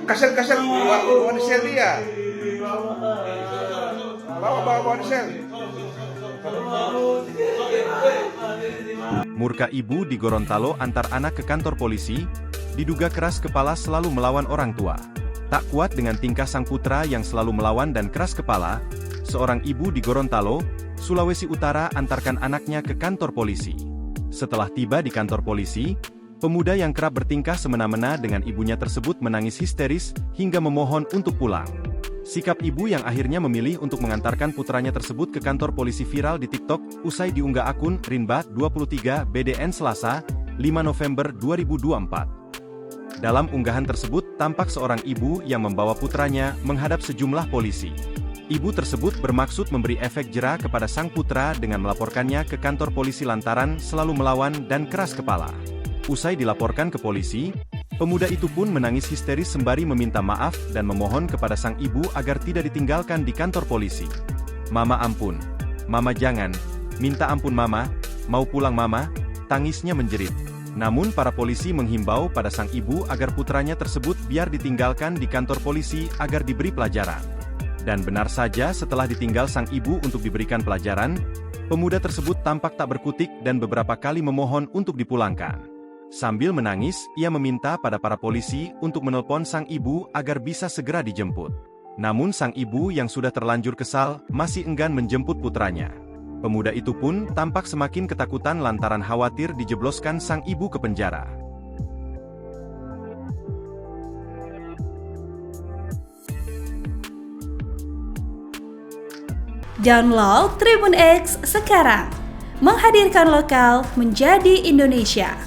Kasir bawa di sel dia. Bawa di sel. Murka ibu di Gorontalo antar anak ke kantor polisi, diduga keras kepala selalu melawan orang tua. Tak kuat dengan tingkah sang putra yang selalu melawan dan keras kepala, seorang ibu di Gorontalo, Sulawesi Utara antarkan anaknya ke kantor polisi. Setelah tiba di kantor polisi, pemuda yang kerap bertingkah semena-mena dengan ibunya tersebut menangis histeris hingga memohon untuk pulang. Sikap ibu yang akhirnya memilih untuk mengantarkan putranya tersebut ke kantor polisi viral di TikTok, usai diunggah akun Rinba 23 BDN Selasa, 5 November 2024. Dalam unggahan tersebut, tampak seorang ibu yang membawa putranya menghadap sejumlah polisi. Ibu tersebut bermaksud memberi efek jera kepada sang putra dengan melaporkannya ke kantor polisi lantaran selalu melawan dan keras kepala. Usai dilaporkan ke polisi, pemuda itu pun menangis histeris sembari meminta maaf dan memohon kepada sang ibu agar tidak ditinggalkan di kantor polisi. "Mama ampun, Mama jangan, minta ampun Mama, mau pulang Mama," tangisnya menjerit. Namun para polisi menghimbau pada sang ibu agar putranya tersebut biar ditinggalkan di kantor polisi agar diberi pelajaran. Dan benar saja setelah ditinggal sang ibu untuk diberikan pelajaran, pemuda tersebut tampak tak berkutik dan beberapa kali memohon untuk dipulangkan. Sambil menangis, ia meminta pada para polisi untuk menelpon sang ibu agar bisa segera dijemput. Namun sang ibu yang sudah terlanjur kesal, masih enggan menjemput putranya. Pemuda itu pun tampak semakin ketakutan lantaran khawatir dijebloskan sang ibu ke penjara. Download Tribun X sekarang, menghadirkan lokal menjadi Indonesia.